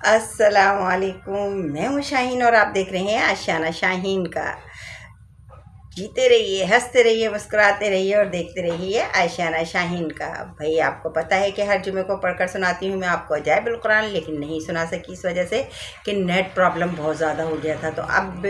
السلام علیکم، میں ہوں شاہین اور آپ دیکھ رہے ہیں آشیانہ شاہین کا۔ جیتے رہیے، ہنستے رہیے، مسکراتے رہیے اور دیکھتے رہیے آشیانہ شاہین کا۔ بھائی آپ کو پتہ ہے کہ ہر جمعے کو پڑھ کر سناتی ہوں میں آپ کو عجائب القرآن، لیکن نہیں سنا سکی اس وجہ سے کہ نیٹ پرابلم بہت زیادہ ہو گیا تھا۔ تو اب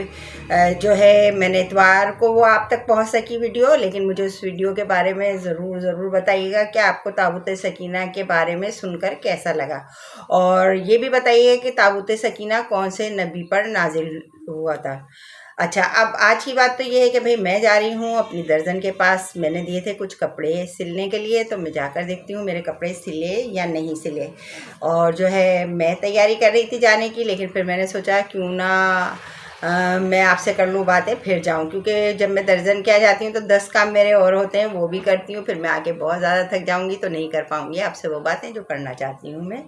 جو ہے میں نے اتوار کو وہ آپ تک پہنچ سکی ویڈیو، لیکن مجھے اس ویڈیو کے بارے میں ضرور بتائیے گا کہ آپ کو تابوت سکینہ کے بارے میں سن کر کیسا لگا، اور یہ بھی بتائیے کہ تابوت سکینہ کون سے نبی پر نازل ہوا تھا۔ اچھا، اب آج کی بات تو یہ ہے کہ بھئی میں جا رہی ہوں اپنی درزن کے پاس، میں نے دیے تھے کچھ کپڑے سلنے کے لیے، تو میں جا کر دیکھتی ہوں میرے کپڑے سلے یا نہیں سلے۔ اور جو ہے میں تیاری کر رہی تھی جانے کی، لیکن پھر میں نے سوچا کیوں نہ میں آپ سے کر لوں باتیں پھر جاؤں، کیونکہ جب میں درزن کیا جاتی ہوں تو 10 کام میرے اور ہوتے ہیں، وہ بھی کرتی ہوں، پھر میں آگے بہت زیادہ تھک جاؤں گی تو نہیں کر پاؤں گی آپ سے وہ باتیں جو کرنا چاہتی ہوں میں۔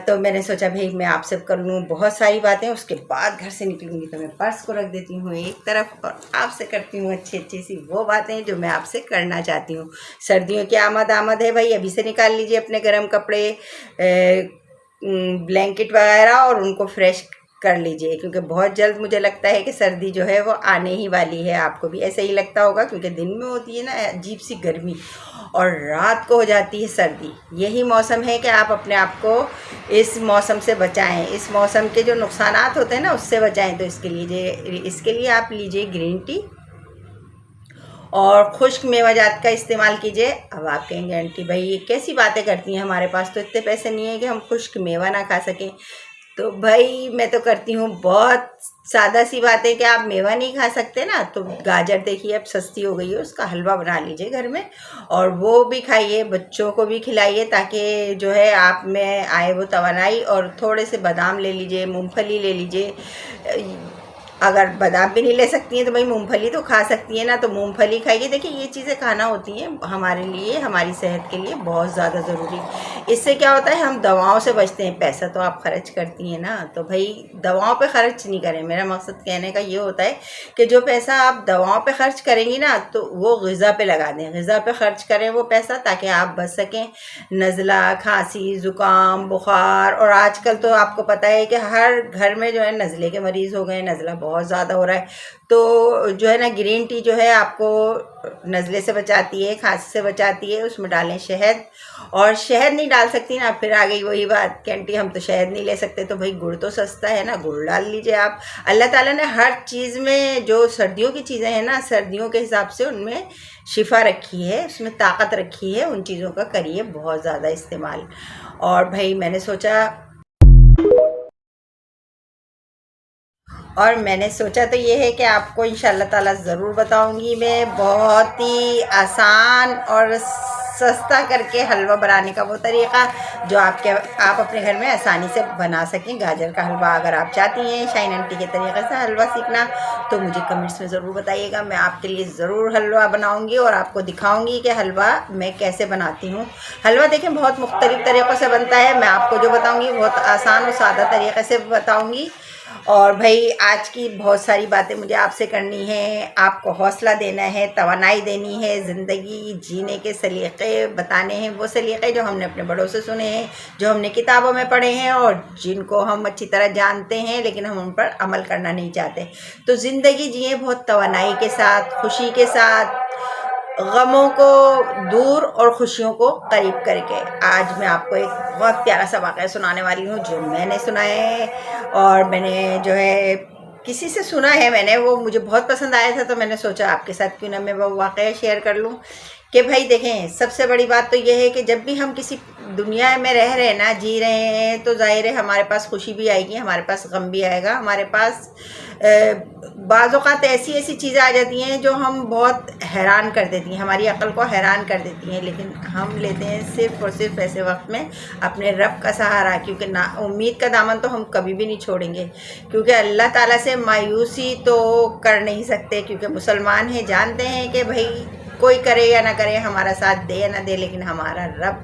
تو میں نے سوچا بھئی میں آپ سے کر لوں بہت ساری باتیں، اس کے بعد گھر سے نکلوں گی تو میں پرس کو رکھ دیتی ہوں ایک طرف اور آپ سے کرتی ہوں اچھی سی وہ باتیں جو میں آپ سے کرنا چاہتی ہوں۔ سردیوں کی آمد ہے بھئی، ابھی سے نکال لیجئے اپنے گرم کپڑے، بلینکٹ وغیرہ، اور ان کو فریش کر لیجئے، کیونکہ بہت جلد مجھے لگتا ہے کہ سردی جو ہے وہ آنے ہی والی ہے۔ آپ کو بھی ایسے ہی لگتا ہوگا، کیونکہ دن میں ہوتی ہے نا عجیب سی گرمی اور رات کو ہو جاتی ہے سردی۔ یہی موسم ہے کہ آپ اپنے آپ کو اس موسم سے بچائیں، اس موسم کے جو نقصانات ہوتے ہیں نا اس سے بچائیں۔ تو اس کے لیے آپ لیجئے گرین ٹی اور خشک میوہ جات کا استعمال کیجئے۔ اب آپ کہیں گے آنٹی بھائی یہ کیسی باتیں کرتی ہیں، ہمارے پاس تو اتنے پیسے نہیں ہیں کہ ہم خشک میوہ نہ کھا سکیں۔ تو بھائی میں تو کرتی ہوں بہت سادہ سی باتیں کہ آپ میوہ نہیں کھا سکتے نا، تو گاجر دیکھیے اب سستی ہو گئی ہے، اس کا حلوہ بنا لیجئے گھر میں اور وہ بھی کھائیے، بچوں کو بھی کھلائیے، تاکہ جو ہے آپ میں آئے وہ توانائی۔ اور تھوڑے سے بادام لے لیجئے، مونگ پھلی لے لیجئے، اگر بادام بھی نہیں لے سکتی ہیں تو بھائی مونگ پھلی تو کھا سکتی ہیں نا، تو مونگ پھلی کھائیے۔ دیکھیے یہ چیزیں کھانا ہوتی ہیں ہمارے لیے، ہماری صحت کے لیے بہت زیادہ ضروری۔ اس سے کیا ہوتا ہے، ہم دواؤں سے بچتے ہیں۔ پیسہ تو آپ خرچ کرتی ہیں نا، تو بھائی دواؤں پہ خرچ نہیں کریں۔ میرا مقصد کہنے کا یہ ہوتا ہے کہ جو پیسہ آپ دواؤں پہ خرچ کریں گی نا، تو وہ غذا پہ لگا دیں، غذا پہ خرچ کریں وہ پیسہ، تاکہ آپ بچ سکیں نزلہ، کھانسی، زکام، بخار۔ اور آج کل تو آپ کو پتہ ہے کہ ہر گھر میں جو ہے نزلے کے مریض ہو گئے، نزلہ بہت زیادہ ہو رہا ہے۔ تو جو ہے نا گرین ٹی جو ہے آپ کو نزلے سے بچاتی ہے، کھانسی سے بچاتی ہے۔ اس میں ڈالیں شہد، اور شہد نہیں ڈال سکتی نا، پھر آ گئی وہی بات کہ آنٹی ہم تو شہد نہیں لے سکتے، تو بھائی گڑ تو سستا ہے نا، گڑ ڈال لیجئے آپ۔ اللہ تعالیٰ نے ہر چیز میں جو سردیوں کی چیزیں ہیں نا، سردیوں کے حساب سے ان میں شفا رکھی ہے، اس میں طاقت رکھی ہے، ان چیزوں کا کریے بہت زیادہ استعمال۔ اور بھائی میں نے سوچا تو یہ ہے کہ آپ کو انشاءاللہ تعالیٰ ضرور بتاؤں گی میں بہت ہی آسان اور سستا کر کے حلوہ بنانے کا وہ طریقہ جو آپ اپنے گھر میں آسانی سے بنا سکیں۔ گاجر کا حلوہ اگر آپ چاہتی ہیں شاہین آنٹی کے طریقے سے حلوہ سیکھنا، تو مجھے کمنٹس میں ضرور بتائیے گا، میں آپ کے لیے ضرور حلوہ بناؤں گی اور آپ کو دکھاؤں گی کہ حلوہ میں کیسے بناتی ہوں۔ حلوہ دیکھیں بہت مختلف طریقوں سے بنتا ہے، میں آپ کو جو بتاؤں گی بہت آسان اور سادہ طریقے سے بتاؤں گی۔ اور بھائی آج کی بہت ساری باتیں مجھے آپ سے کرنی ہیں، آپ کو حوصلہ دینا ہے، توانائی دینی ہے، زندگی جینے کے سلیقے بتانے ہیں، وہ سلیقے جو ہم نے اپنے بڑوں سے سنے ہیں، جو ہم نے کتابوں میں پڑھے ہیں اور جن کو ہم اچھی طرح جانتے ہیں لیکن ہم ان پر عمل کرنا نہیں چاہتے۔ تو زندگی جئیں بہت توانائی کے ساتھ، خوشی کے ساتھ، غموں کو دور اور خوشیوں کو قریب کر کے۔ آج میں آپ کو ایک بہت پیارا سا واقعہ سنانے والی ہوں جو میں نے سنا ہے، اور میں نے جو ہے کسی سے سنا ہے، میں نے وہ مجھے بہت پسند آیا تھا، تو میں نے سوچا آپ کے ساتھ کیوں نہ میں وہ واقعہ شیئر کر لوں۔ کہ بھائی دیکھیں سب سے بڑی بات تو یہ ہے کہ جب بھی ہم کسی دنیا میں رہ رہے ہیں نا، جی رہے ہیں، تو ظاہر ہے ہمارے پاس خوشی بھی آئے گی، ہمارے پاس غم بھی آئے گا، ہمارے پاس بعض اوقات ایسی چیزیں آ جاتی ہیں جو ہم بہت حیران کر دیتی ہیں، ہماری عقل کو حیران کر دیتی ہیں، لیکن ہم لیتے ہیں صرف اور صرف ایسے وقت میں اپنے رب کا سہارا، کیونکہ امید کا دامن تو ہم کبھی بھی نہیں چھوڑیں گے، کیونکہ اللہ تعالیٰ سے مایوسی تو کر نہیں سکتے، کیونکہ مسلمان ہیں، جانتے ہیں کہ بھائی کوئی کرے یا نہ کرے، ہمارا ساتھ دے یا نہ دے، لیکن ہمارا رب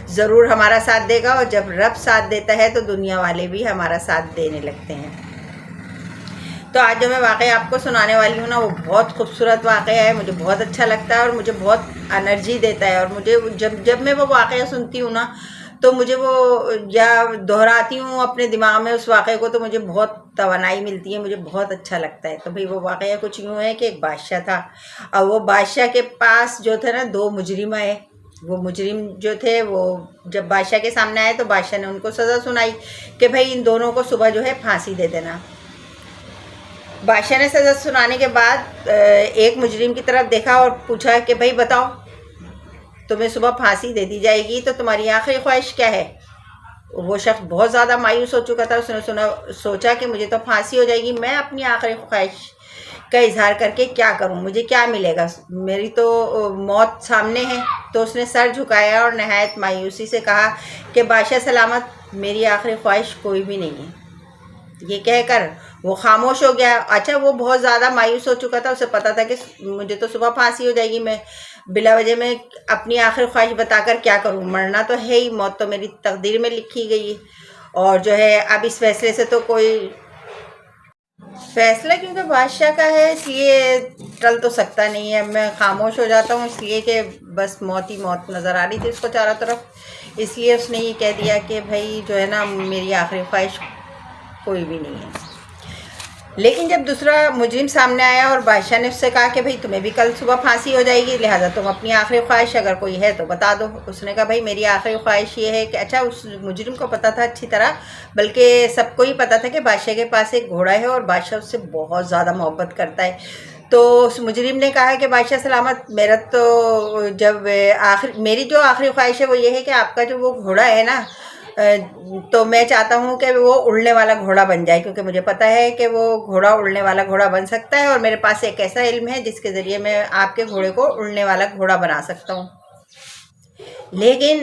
ضرور ہمارا ساتھ دے گا، اور جب رب ساتھ دیتا ہے تو دنیا والے بھی ہمارا ساتھ دینے لگتے ہیں۔ تو آج جو میں واقعہ آپ کو سنانے والی ہوں نا، وہ بہت خوبصورت واقعہ ہے، مجھے بہت اچھا لگتا ہے اور مجھے بہت انرجی دیتا ہے، اور مجھے جب میں وہ واقعہ سنتی ہوں نا، تو مجھے وہ یا دہراتی ہوں اپنے دماغ میں اس واقعے کو تو مجھے بہت توانائی ملتی ہے، مجھے بہت اچھا لگتا ہے۔ تو بھئی وہ واقعہ کچھ یوں ہے کہ ایک بادشاہ تھا، اور وہ بادشاہ کے پاس جو تھا نا 2 مجرم آئے۔ وہ مجرم جو تھے وہ جب بادشاہ کے سامنے آئے تو بادشاہ نے ان کو سزا سنائی کہ بھئی ان دونوں کو صبح جو ہے پھانسی دے دینا۔ بادشاہ نے سزا سنانے کے بعد ایک مجرم کی طرف دیکھا اور پوچھا کہ بھئی بتاؤ، تمہیں صبح پھانسی دے دی جائے گی تو تمہاری آخری خواہش کیا ہے؟ وہ شخص بہت زیادہ مایوس ہو چکا تھا، اس نے سوچا کہ مجھے تو پھانسی ہو جائے گی، میں اپنی آخری خواہش کا اظہار کر کے کیا کروں، مجھے کیا ملے گا، میری تو موت سامنے ہے۔ تو اس نے سر جھکایا اور نہایت مایوسی سے کہا کہ بادشاہ سلامت، میری آخری خواہش کوئی بھی نہیں ہے۔ یہ کہہ کر وہ خاموش ہو گیا۔ اچھا وہ بہت زیادہ مایوس ہو چکا تھا، اسے پتا تھا کہ مجھے تو صبح پھانسی ہو جائے گی، میں بلا وجہ میں اپنی آخری خواہش بتا کر کیا کروں، مرنا تو ہے ہی، موت تو میری تقدیر میں لکھی گئی ہے، اور جو ہے اب اس فیصلے سے تو کوئی فیصلہ کیونکہ بادشاہ کا ہے اس لیے ٹل تو سکتا نہیں ہے۔ میں خاموش ہو جاتا ہوں اس لیے کہ بس موت ہی موت نظر آ رہی تھی اس کو چاروں طرف، اس لیے اس نے یہ کہہ دیا کہ بھائی جو ہے نا میری آخری خواہش کوئی بھی نہیں ہے۔ لیکن جب دوسرا مجرم سامنے آیا اور بادشاہ نے اس سے کہا کہ بھئی تمہیں بھی کل صبح پھانسی ہو جائے گی، لہٰذا تم اپنی آخری خواہش اگر کوئی ہے تو بتا دو۔ اس نے کہا بھئی میری آخری خواہش یہ ہے کہ اچھا اس مجرم کو پتا تھا اچھی طرح، بلکہ سب کو ہی پتا تھا کہ بادشاہ کے پاس ایک گھوڑا ہے اور بادشاہ اس سے بہت زیادہ محبت کرتا ہے۔ تو اس مجرم نے کہا کہ بادشاہ سلامت، میرا تو میری جو آخری خواہش ہے وہ یہ ہے کہ آپ کا جو وہ گھوڑا ہے نا، تو میں چاہتا ہوں کہ وہ اڑنے والا گھوڑا بن جائے، کیونکہ مجھے پتا ہے کہ وہ گھوڑا اڑنے والا گھوڑا بن سکتا ہے، اور میرے پاس ایک ایسا علم ہے جس کے ذریعے میں آپ کے گھوڑے کو اڑنے والا گھوڑا بنا سکتا ہوں۔ لیکن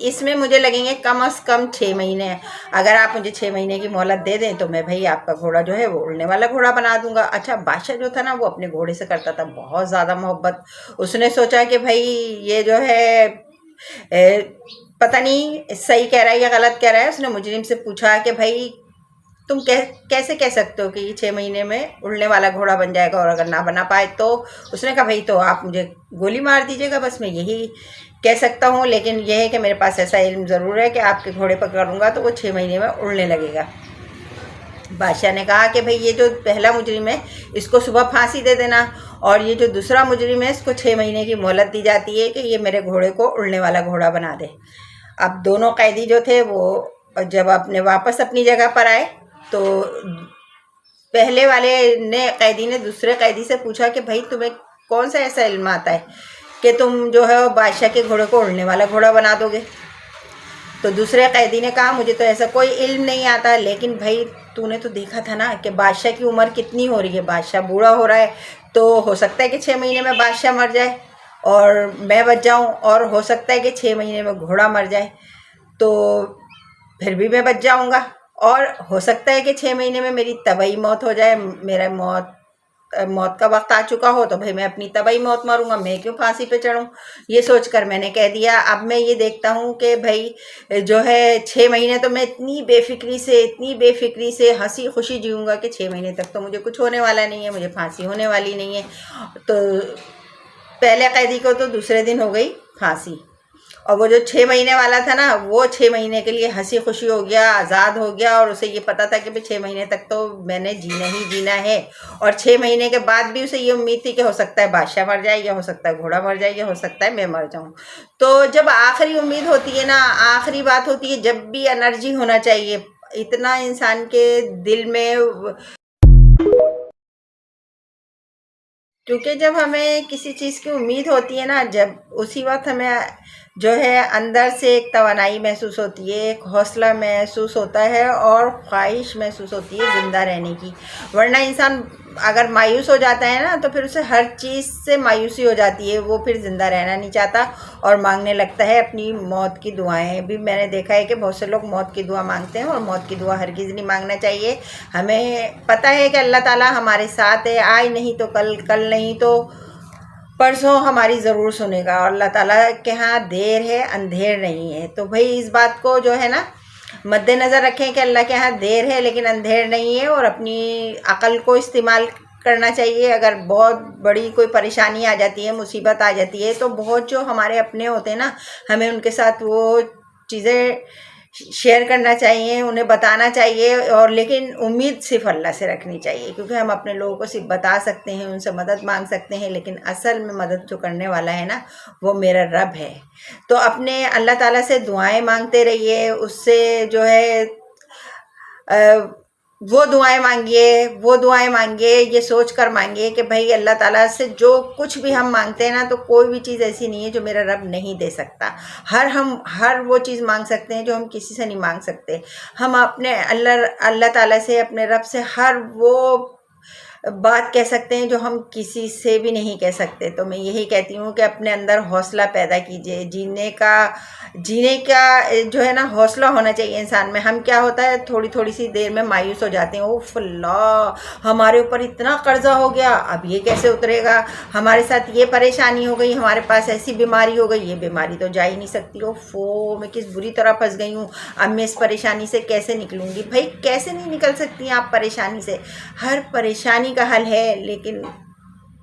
اس میں مجھے لگیں گے کم از کم 6 مہینے، اگر آپ مجھے 6 مہینے کی مہلت دے دیں تو میں بھئی آپ کا گھوڑا جو ہے وہ اڑنے والا گھوڑا بنا دوں گا۔ اچھا بادشاہ جو تھا نا وہ اپنے گھوڑے سے کرتا تھا بہت زیادہ محبت، اس نے سوچا کہ بھئی یہ جو ہے پتہ نہیں صحیح کہہ رہا ہے یا غلط کہہ رہا ہے۔ اس نے مجرم سے پوچھا کہ بھئی تم کیسے کہہ سکتے ہو کہ یہ 6 مہینے میں اڑنے والا گھوڑا بن جائے گا، اور اگر نہ بنا پائے تو؟ اس نے کہا بھئی تو آپ مجھے گولی مار دیجیے گا، بس میں یہی کہہ سکتا ہوں، لیکن یہ ہے کہ میرے پاس ایسا علم ضرور ہے کہ آپ کے گھوڑے پر کروں گا تو وہ 6 مہینے میں اڑنے لگے گا۔ بادشاہ نے کہا کہ بھئی یہ جو پہلا مجرم ہے اس کو صبح پھانسی دے دینا، اور یہ جو دوسرا مجرم ہے اس کو 6 مہینے کی مہلت دی جاتی ہے کہ یہ میرے گھوڑے کو اڑنے والا گھوڑا بنا دے۔ اب دونوں قیدی جو تھے وہ جب واپس اپنی جگہ پر آئے تو پہلے والے قیدی نے دوسرے قیدی سے پوچھا کہ بھئی تمہیں کون سا ایسا علم آتا ہے کہ تم جو ہے بادشاہ کے گھوڑے کو اڑنے والا گھوڑا بنا دو گے؟ تو دوسرے قیدی نے کہا مجھے تو ایسا کوئی علم نہیں آتا، لیکن بھائی تو نے تو دیکھا تھا نا کہ بادشاہ کی عمر کتنی ہو رہی ہے، بادشاہ بوڑھا ہو رہا ہے، تو ہو سکتا ہے کہ 6 مہینے میں بادشاہ مر جائے اور میں بچ جاؤں، اور ہو سکتا ہے کہ 6 مہینے میں گھوڑا مر جائے تو پھر بھی میں بچ جاؤں گا، اور ہو سکتا ہے کہ 6 مہینے میں میری طبعی موت ہو جائے، میرا موت کا وقت آ چکا ہو تو بھئی میں اپنی طبعی موت مروں گا، میں کیوں پھانسی پہ چڑھوں؟ یہ سوچ کر میں نے کہہ دیا اب میں یہ دیکھتا ہوں کہ بھئی جو ہے 6 مہینے تو میں اتنی بے فکری سے ہنسی خوشی جیوں گا کہ 6 مہینے تک تو مجھے کچھ ہونے والا نہیں ہے، مجھے پھانسی ہونے والی نہیں ہے۔ تو پہلے قیدی کو تو دوسرے دن ہو گئی پھانسی، اور وہ جو 6 مہینے والا تھا نا وہ 6 مہینے کے لیے ہنسی خوشی ہو گیا، آزاد ہو گیا، اور اسے یہ پتا تھا کہ 6 مہینے تک تو میں نے جینا ہی جینا ہے، اور 6 مہینے کے بعد بھی اسے یہ امید تھی کہ ہو سکتا ہے بادشاہ مر جائے، یا ہو سکتا ہے گھوڑا مر جائے، یا ہو سکتا ہے میں مر جاؤں۔ تو جب آخری امید ہوتی ہے نا، آخری بات ہوتی ہے، جب بھی انرجی ہونا چاہیے، اتنا انسان کے دل میں، کیونکہ جب ہمیں کسی چیز کی امید ہوتی ہے نا، جب اسی وقت ہمیں جو ہے اندر سے ایک توانائی محسوس ہوتی ہے، ایک حوصلہ محسوس ہوتا ہے، اور خواہش محسوس ہوتی ہے زندہ رہنے کی۔ ورنہ انسان اگر مایوس ہو جاتا ہے نا تو پھر اسے ہر چیز سے مایوسی ہو جاتی ہے، وہ پھر زندہ رہنا نہیں چاہتا اور مانگنے لگتا ہے اپنی موت کی دعائیں بھی۔ میں نے دیکھا ہے کہ بہت سے لوگ موت کی دعا مانگتے ہیں، اور موت کی دعا ہرگز نہیں مانگنا چاہیے۔ ہمیں پتہ ہے کہ اللہ تعالیٰ ہمارے ساتھ ہے، آج نہیں تو کل نہیں تو پرسوں ہماری ضرور سنے گا، اور اللہ تعالیٰ کے ہاں دیر ہے اندھیر نہیں ہے۔ تو بھئی اس بات کو جو ہے نا مد نظر رکھیں کہ اللہ کے ہاں دیر ہے لیکن اندھیر نہیں ہے، اور اپنی عقل کو استعمال کرنا چاہیے۔ اگر بہت بڑی کوئی پریشانی آ جاتی ہے، مصیبت آ جاتی ہے، تو بہت جو ہمارے اپنے ہوتے ہیں نا، ہمیں ان کے ساتھ وہ چیزیں شیئر کرنا چاہیے، انہیں بتانا چاہیے، اور لیکن امید صرف اللہ سے رکھنی چاہیے، کیونکہ ہم اپنے لوگوں کو صرف بتا سکتے ہیں، ان سے مدد مانگ سکتے ہیں، لیکن اصل میں مدد جو کرنے والا ہے نا وہ میرا رب ہے۔ تو اپنے اللہ تعالیٰ سے دعائیں مانگتے رہیے، اس سے جو ہے وہ دعائیں مانگیے، یہ سوچ کر مانگیے کہ بھائی اللہ تعالیٰ سے جو کچھ بھی ہم مانگتے ہیں نا، تو کوئی بھی چیز ایسی نہیں ہے جو میرا رب نہیں دے سکتا۔ ہر وہ چیز مانگ سکتے ہیں جو ہم کسی سے نہیں مانگ سکتے۔ ہم اپنے اللہ تعالیٰ سے، اپنے رب سے ہر وہ بات کہہ سکتے ہیں جو ہم کسی سے بھی نہیں کہہ سکتے۔ تو میں یہی کہتی ہوں کہ اپنے اندر حوصلہ پیدا کیجئے، جینے کا جو ہے نا حوصلہ ہونا چاہیے انسان میں۔ ہم کیا ہوتا ہے تھوڑی سی دیر میں مایوس ہو جاتے ہیں، اوف اللہ ہمارے اوپر اتنا قرضہ ہو گیا، اب یہ کیسے اترے گا، ہمارے ساتھ یہ پریشانی ہو گئی، ہمارے پاس ایسی بیماری ہو گئی، یہ بیماری تو جا ہی نہیں سکتی، اوفو میں کس بری طرح پھنس گئی ہوں، اب میں اس پریشانی سے کیسے نکلوں گی۔ بھائی کیسے نہیں نکل سکتی آپ پریشانی سے؟ ہر پریشانی کا حل ہے، لیکن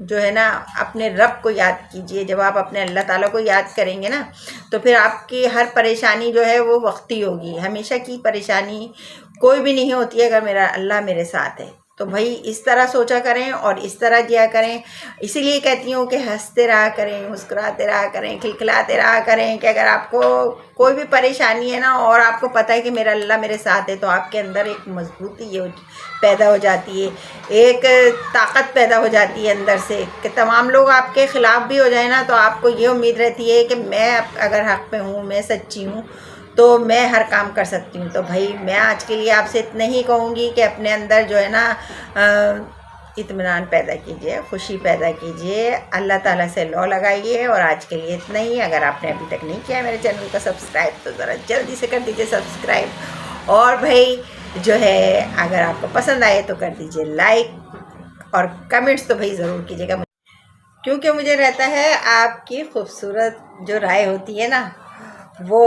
جو ہے نا اپنے رب کو یاد کیجئے۔ جب آپ اپنے اللہ تعالیٰ کو یاد کریں گے نا تو پھر آپ کی ہر پریشانی جو ہے وہ وقتی ہوگی، ہمیشہ کی پریشانی کوئی بھی نہیں ہوتی ہے اگر میرا اللہ میرے ساتھ ہے۔ تو بھائی اس طرح سوچا کریں اور اس طرح جیا کریں۔ اسی لیے کہتی ہوں کہ ہنستے رہا کریں، مسکراتے رہا کریں، کھلکھلاتے رہا کریں، کہ اگر آپ کو کوئی بھی پریشانی ہے نا اور آپ کو پتہ ہے کہ میرا اللہ میرے ساتھ ہے، تو آپ کے اندر ایک مضبوطی پیدا ہو جاتی ہے، ایک طاقت پیدا ہو جاتی ہے اندر سے، کہ تمام لوگ آپ کے خلاف بھی ہو جائیں نا تو آپ کو یہ امید رہتی ہے کہ میں اگر حق پہ ہوں، میں سچی ہوں، تو میں ہر کام کر سکتی ہوں۔ تو بھائی میں آج کے لیے آپ سے اتنا ہی کہوں گی کہ اپنے اندر جو ہے نا اطمینان پیدا کیجئے، خوشی پیدا کیجئے، اللہ تعالیٰ سے لو لگائیے۔ اور آج کے لیے اتنا ہی۔ اگر آپ نے ابھی تک نہیں کیا میرے چینل کو سبسکرائب تو ذرا جلدی سے کر دیجئے سبسکرائب، اور بھائی جو ہے اگر آپ کو پسند آئے تو کر دیجئے لائک، اور کمنٹس تو بھائی ضرور کیجئے گا، کیونکہ مجھے رہتا ہے آپ کی خوبصورت جو رائے ہوتی ہے نا وہ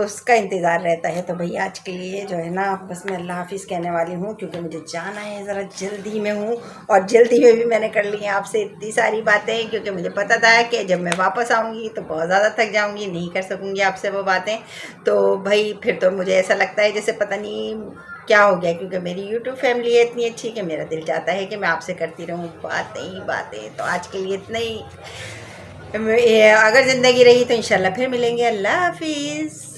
اس کا انتظار رہتا ہے۔ تو بھئی آج کے لیے جو ہے نا بس میں اللہ حافظ کہنے والی ہوں، کیونکہ مجھے جانا ہے، ذرا جلدی میں ہوں، اور جلدی میں بھی میں نے کر لی ہیں آپ سے اتنی ساری باتیں، کیونکہ مجھے پتہ تھا کہ جب میں واپس آؤں گی تو بہت زیادہ تھک جاؤں گی، نہیں کر سکوں گی آپ سے وہ باتیں۔ تو بھئی پھر تو مجھے ایسا لگتا ہے جیسے پتہ نہیں کیا ہو گیا، کیونکہ میری یوٹیوب فیملی ہے اتنی اچھی کہ میرا دل چاہتا ہے کہ میں آپ سے کرتی رہوں باتیں۔ تو آج کے لیے اتنا ہی، اگر زندگی رہی تو انشاءاللہ پھر ملیں گے۔ اللہ حافظ۔